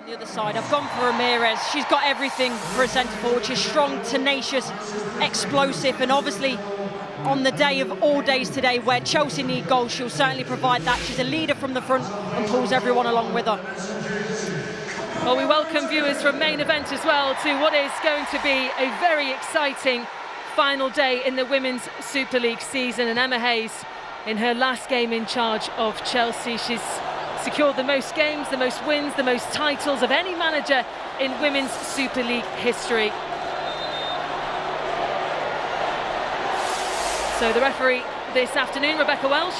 On the other side, I've gone for Ramirez. She's got everything for a centre forward. She's strong, tenacious, explosive, and obviously on the day of all days today where Chelsea need goals, she'll certainly provide that. She's a leader from the front and pulls everyone along with her. Well, we welcome viewers from Main Event as well to what is going to be a very exciting final day in the Women's Super League season, and Emma Hayes in her last game in charge of Chelsea. She's secured the most games, the most wins, the most titles of any manager in Women's Super League history. So the referee this afternoon, Rebecca Welsh.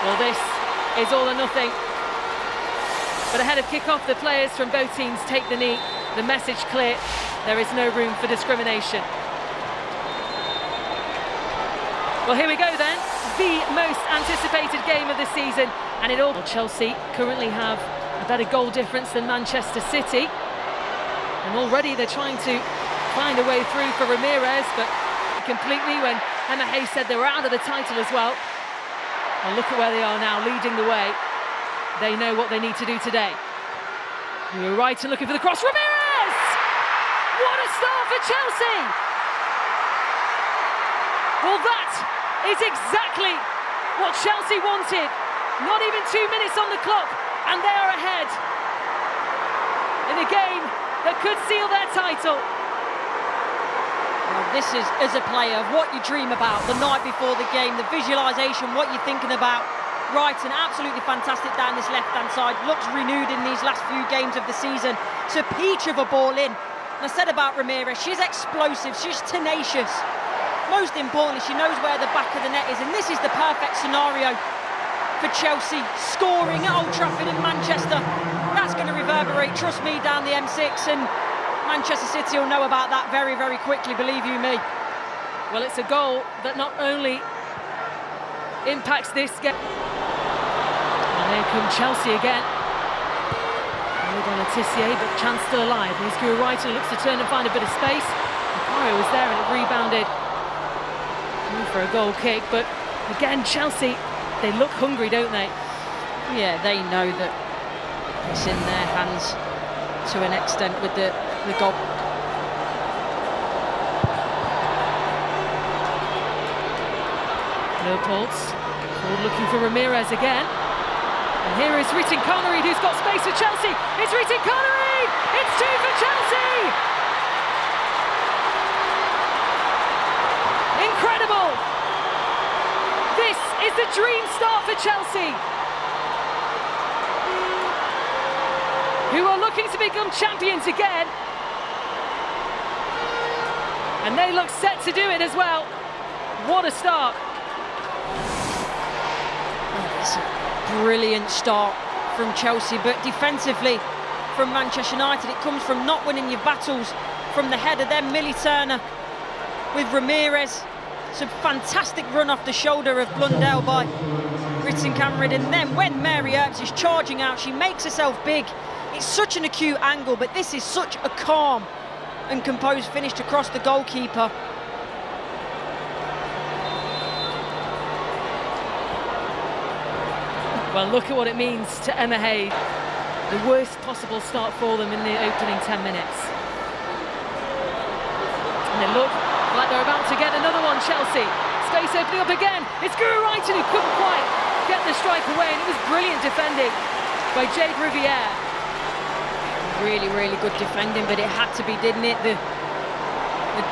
Well, this is all or nothing. But ahead of kick-off, the players from both teams take the knee. The message clear, there is no room for discrimination. Well, here we go then. The most anticipated game of the season, and it all. Chelsea currently have a better goal difference than Manchester City, and already they're trying to find a way through for Ramirez, but completely when Emma Hayes said they were out of the title as well. Well, look at where they are now, leading the way. They know what they need to do today. We were right and looking for the cross. Ramirez! What a start for Chelsea! Well, that is exactly what Chelsea wanted. Not even 2 minutes on the clock, and they are ahead in a game that could seal their title. Well, this is, as a player, what you dream about the night before the game, the visualisation, what you're thinking about. Wrighton, absolutely fantastic down this left-hand side. Looks renewed in these last few games of the season. It's a peach of a ball in. And I said about Ramirez, she's explosive, she's tenacious. Most importantly, she knows where the back of the net is, and this is the perfect scenario for Chelsea. Scoring at Old Trafford in Manchester, that's going to reverberate, trust me, down the M6, and Manchester City will know about that very, very quickly, believe you me. Well, it's a goal that not only impacts this game. And here come Chelsea again. Hold on, Letitia, but chance still alive. Here's Guru Wrighton, looks to turn and find a bit of space. Macario was there and it rebounded for a goal kick, but again, Chelsea, they look hungry, don't they? Yeah, they know that it's in their hands to an extent with the goal. Leupolz, looking for Ramirez again. And here is Ritin Connery, who's got space for Chelsea. It's Ritin Connery! It's 2 for Chelsea! Incredible! This is the dream start for Chelsea, who are looking to become champions again. And they look set to do it as well. What a start. It's a brilliant start from Chelsea, but defensively from Manchester United, it comes from not winning your battles from the header. Then Millie Turner with Ramirez. It's a fantastic run off the shoulder of Blundell by Ritin Cameron, and then when Mary Earps is charging out, she makes herself big. It's such an acute angle, but this is such a calm and composed finish to cross the goalkeeper. Well, look at what it means to Emma Hayes. The worst possible start for them in the opening 10 minutes. And they look like they're about to get another one, Chelsea. Space opening up again. It's Guru Wrighton who couldn't quite get the strike away, and it was brilliant defending by Jade Riviere. Really, really good defending, but it had to be, didn't it? The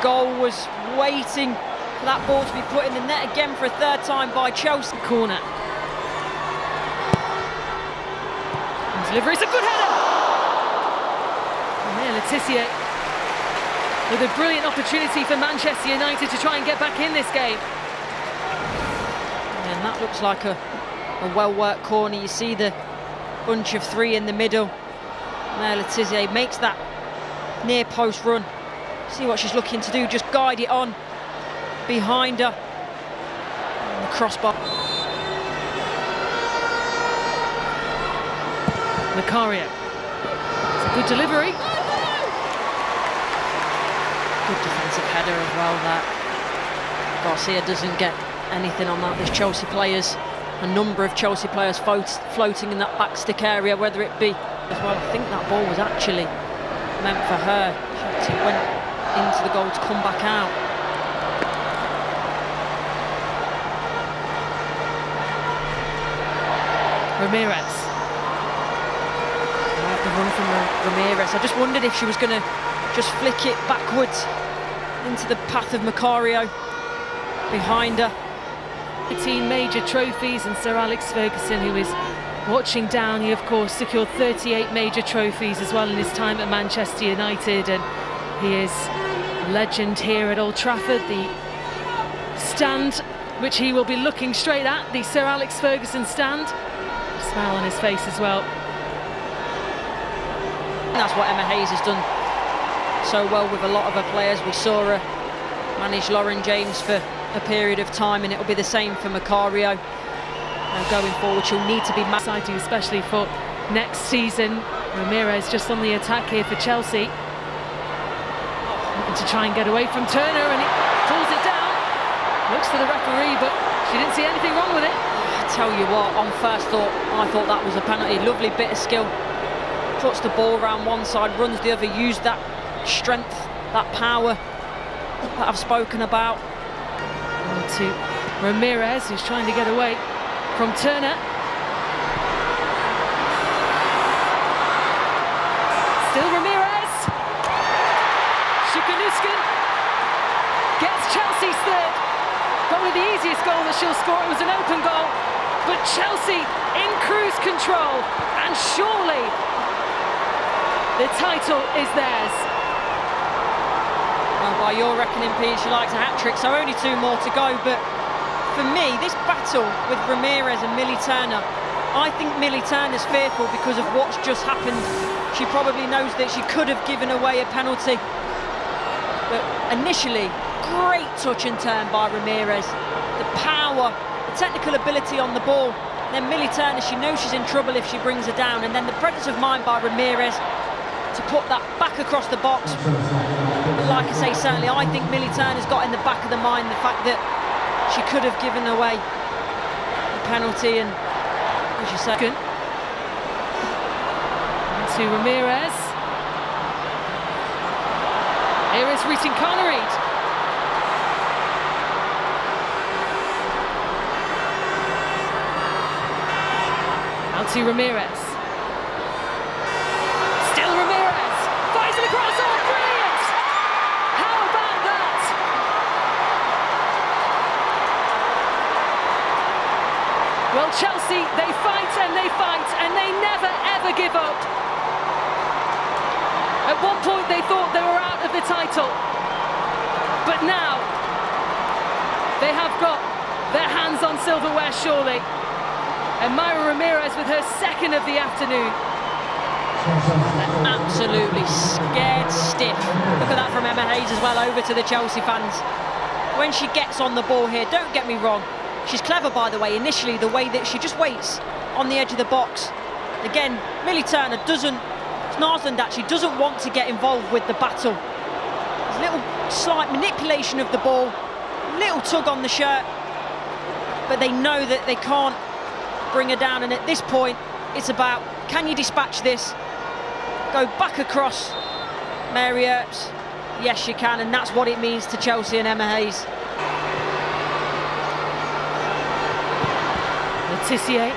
goal was waiting for that ball to be put in the net again for a third time by Chelsea. Corner. Delivery, it's a good header! And there, Letitia with a brilliant opportunity for Manchester United to try and get back in this game. And that looks like a well-worked corner. You see the bunch of 3 in the middle. There, Letitia makes that near post run. See what she's looking to do, just guide it on behind her. And the crossbar. Macario. It's a good delivery. Good defensive header as well that Garcia doesn't get anything on that. There's Chelsea players, a number of Chelsea players floating in that back stick area, whether it be as well. I think that ball was actually meant for her. She went into the goal to come back out. Ramirez. The run from Ramirez. I just wondered if she was going to just flick it backwards into the path of Macario behind her. 18 major trophies, and Sir Alex Ferguson, who is watching down, he of course secured 38 major trophies as well in his time at Manchester United, and he is a legend here at Old Trafford. The stand which he will be looking straight at, the Sir Alex Ferguson stand. A smile on his face as well. And that's what Emma Hayes has done so well with a lot of her players. We saw her manage Lauren James for a period of time, and it'll be the same for Macario. Going forward, she'll need to be exciting, especially for next season. Ramirez just on the attack here for Chelsea, looking to try and get away from Turner, and he pulls it down. Looks to the referee, but she didn't see anything wrong with it. I tell you what, on first thought, I thought that was a penalty. Lovely bit of skill. Puts the ball around one side, runs the other, used that strength, that power that I've spoken about. On to Ramirez, who's trying to get away from Turner. Still Ramirez. Shukanuskin gets Chelsea's third. Probably the easiest goal that she'll score. It was an open goal, but Chelsea in cruise control, and surely the title is theirs. Well, by your reckoning, Pete, she likes a hat-trick, so only 2 more to go. But for me, this battle with Ramirez and Millie Turner, I think Millie Turner's fearful because of what's just happened. She probably knows that she could have given away a penalty. But initially, great touch and turn by Ramirez. The power, the technical ability on the ball. Then Millie Turner, she knows she's in trouble if she brings her down. And then the presence of mind by Ramirez to put that back across the box. But like I say, certainly I think Millie Turner's got in the back of the mind the fact that she could have given away the penalty, and as you said, good. To Ramirez. Here is Ritin Connery. Now to Ramirez. Still Ramirez. Fires it across. Oh, brilliant! How about that? Well, Chelsea, they fight and they fight, and they never ever give up. At one point they thought they were out of the title, but now they have got their hands on silverware, surely. And Mayra Ramirez with her second of the afternoon. They're absolutely scared stiff. Look at that from Emma Hayes as well, over to the Chelsea fans. When she gets on the ball here, don't get me wrong, she's clever, by the way, initially, the way that she just waits on the edge of the box. Again, Millie Turner doesn't, Narsland actually doesn't want to get involved with the battle. There's a little slight manipulation of the ball, little tug on the shirt, but they know that they can't bring her down, and at this point, it's about, can you dispatch this? Go back across Mary Earps. Yes, you can, and that's what it means to Chelsea and Emma Hayes. Letitia,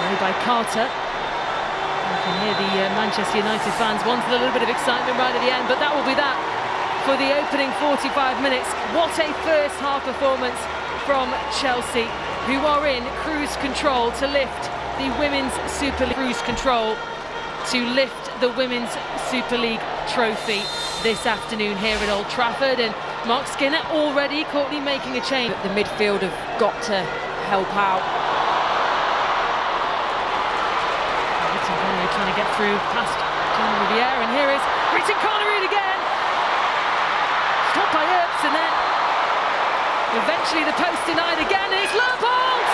made by Carter. You can hear the Manchester United fans wanted a little bit of excitement right at the end, but that will be that for the opening 45 minutes. What a first half performance from Chelsea, who are in cruise control to lift the Women's Super League. Cruise control to lift the Women's Super League trophy this afternoon here at Old Trafford. And Mark Skinner already, Courtney, making a change. The midfield have got to help out. Ritin Connery trying to get through past John Riviere, and here is Ritin Connery again. Stopped by Earps, and then eventually the post denied again, and it's Leupolz!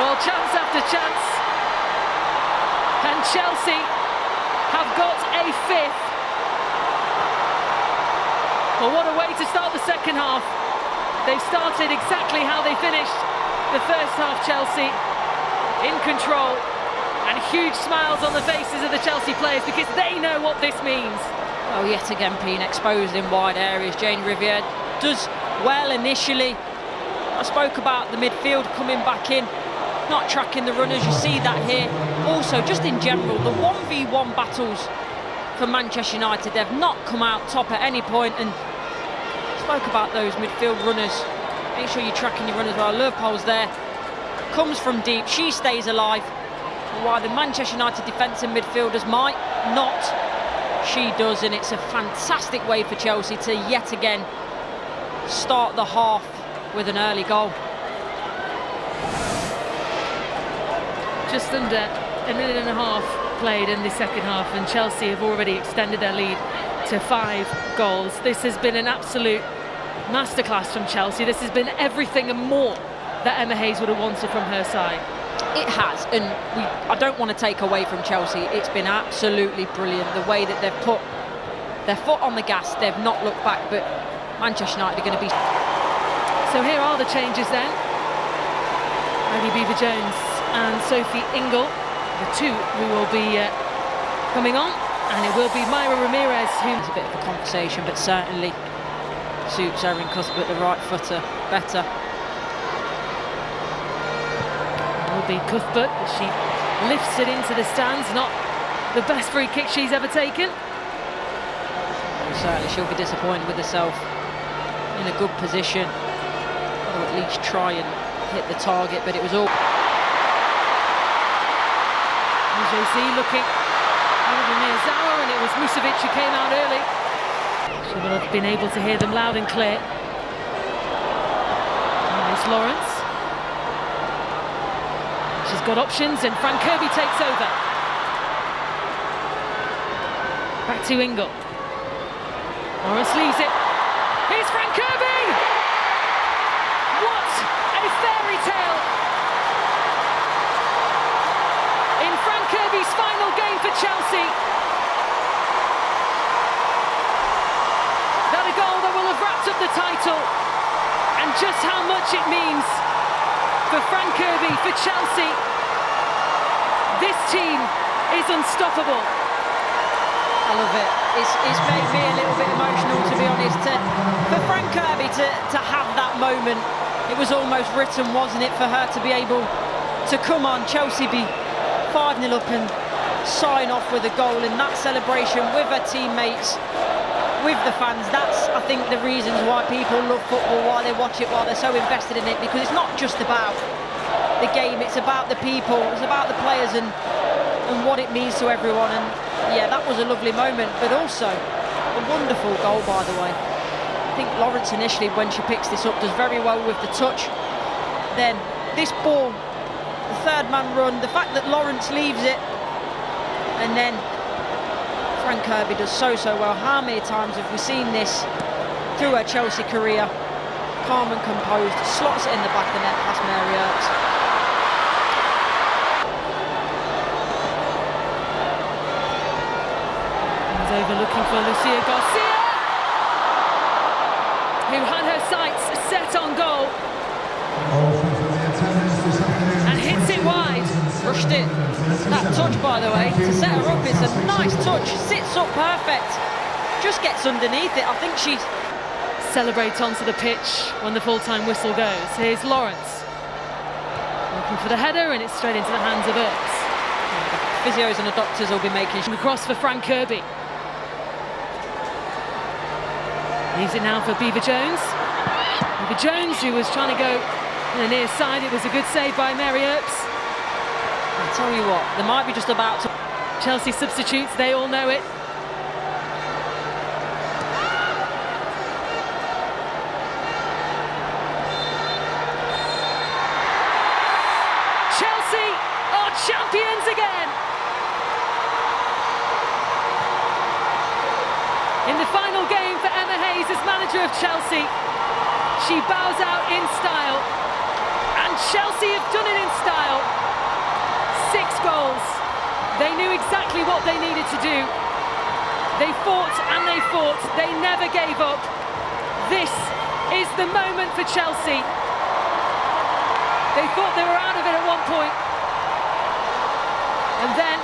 Well, chance after chance, and Chelsea have got a fifth. Well, what a way to start the second half. They've started exactly how they finished the first half, Chelsea, in control, and huge smiles on the faces of the Chelsea players because they know what this means. Oh, yet again being exposed in wide areas. Jane Riviere does well initially. I spoke about the midfield coming back in, not tracking the runners. You see that here. Also, just in general, the 1v1 battles for Manchester United, they've not come out top at any point, and spoke about those midfield runners. Make sure you're tracking your runners well. Leopold's there, comes from deep, she stays alive. While the Manchester United defence and midfielders might not, she does, and it's a fantastic way for Chelsea to yet again start the half with an early goal. Just under a minute and a half played in the second half, and Chelsea have already extended their lead to 5 goals. This has been an absolute masterclass from Chelsea. This has been everything and more that Emma Hayes would have wanted from her side. It has, and I don't want to take away from Chelsea. It's been absolutely brilliant the way that they've put their foot on the gas. They've not looked back, but Manchester United are going to be... So here are the changes then. Maddie Beever-Jones and Sophie Ingle, the two who will be coming on, and it will be Mayra Ramirez who... It's a bit of a conversation, but certainly suits Erin Cuthbert, the right footer, better. It will be Cuthbert, she lifts it into the stands, not the best free kick she's ever taken. And certainly she'll be disappointed with herself. In a good position, got to at least try and hit the target, but it was all... Josie looking over near Zara, and it was Musovic who came out early. She will have been able to hear them loud and clear. There's Lawrence. She's got options, and Fran Kirby takes over. Back to Ingle. Lawrence leaves it. Here's Fran Kirby! What a fairy tale! In Fran Kirby's final game for Chelsea. That a goal that will have wrapped up the title, and just how much it means for Fran Kirby, for Chelsea. This team is unstoppable. I love it. It's made me a little bit emotional, to be honest. For Fran Kirby to have that moment, it was almost written, wasn't it, for her to be able to come on, Chelsea be 5-0 up and sign off with a goal in that celebration with her teammates, with the fans. That's, I think, the reasons why people love football, why they watch it, why they're so invested in it, because it's not just about the game, it's about the people, it's about the players and what it means to everyone. And yeah, that was a lovely moment, but also a wonderful goal, by the way. I think Lawrence initially, when she picks this up, does very well with the touch. Then this ball, the third man run, the fact that Lawrence leaves it, and then Fran Kirby does so well. How many times have we seen this through her Chelsea career? Calm and composed, slots it in the back of the net past Mary Earps. Over looking for Lucia Garcia, who had her sights set on goal and hits it wide. Rushed it. That touch, by the way, to set her up, it's a nice touch. Sits up perfect. Just gets underneath it. I think she celebrates onto the pitch when the full-time whistle goes. Here's Lawrence looking for the header, and it's straight into the hands of Earps. Physios and the doctors will be making across for Fran Kirby. Leaves it now for Beever-Jones. Beever-Jones, who was trying to go on the near side. It was a good save by Mary Earps. I tell you what, they might be just about to... Chelsea substitutes, they all know it. Chelsea are champions again! In the final game for Emma Hayes as manager of Chelsea, she bows out in style, and Chelsea have done it in style. 6 goals, They knew exactly what they needed to do. They fought and they fought. They never gave up. This is the moment for Chelsea. They thought they were out of it at one point. And then,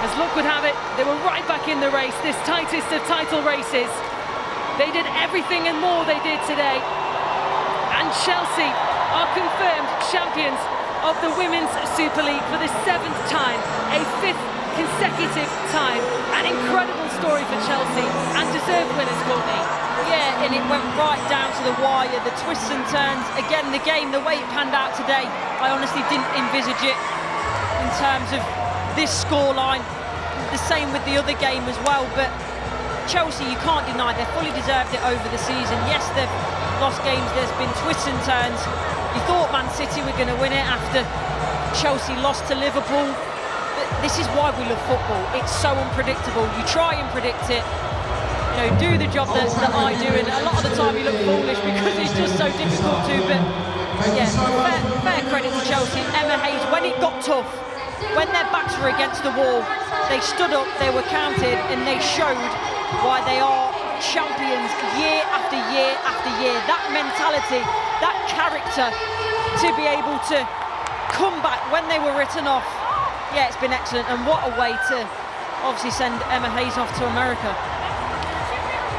as luck would have it, they were right back in the race, this tightest of title races. They did everything and more they did today. And Chelsea are confirmed champions of the Women's Super League for the 7th time, a 5th consecutive time. An incredible story for Chelsea and deserved winners, Courtney. Yeah, and it went right down to the wire, the twists and turns. Again, the game, the way it panned out today, I honestly didn't envisage it in terms of this scoreline. The same with the other game as well, but Chelsea, you can't deny, they fully deserved it over the season. Yes, they've lost games, there's been twists and turns. You thought Man City were going to win it after Chelsea lost to Liverpool. But this is why we love football. It's so unpredictable. You try and predict it, you know, do the job that I do, and a lot of the time you look foolish because it's just so difficult to. But yeah, fair credit to Chelsea. Emma Hayes, when it got tough, when their backs were against the wall, they stood up, they were counted, and they showed why they are champions year after year after year. That mentality, that character to be able to come back when they were written off. Yeah, it's been excellent, and what a way to obviously send Emma Hayes off to America.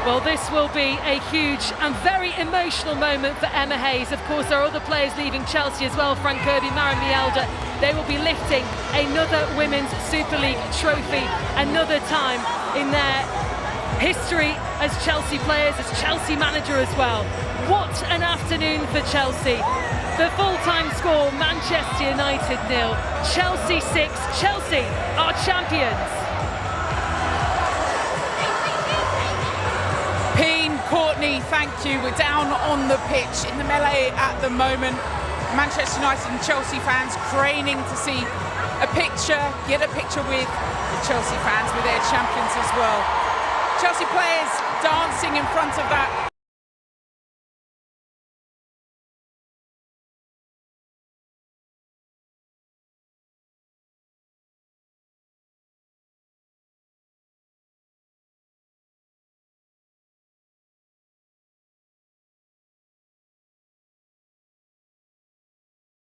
Well, this will be a huge and very emotional moment for Emma Hayes. Of course, there are other players leaving Chelsea as well. Frank Kirby, Maren Mjelde. They will be lifting another Women's Super League trophy, another time in their history as Chelsea players, as Chelsea manager as well. What an afternoon for Chelsea. The full-time score, Manchester United 0, Chelsea 6. Chelsea are champions. Courtney, thank you. We're down on the pitch in the melee at the moment. Manchester United and Chelsea fans craning to see get a picture with the Chelsea fans, with their champions as well. Chelsea players dancing in front of that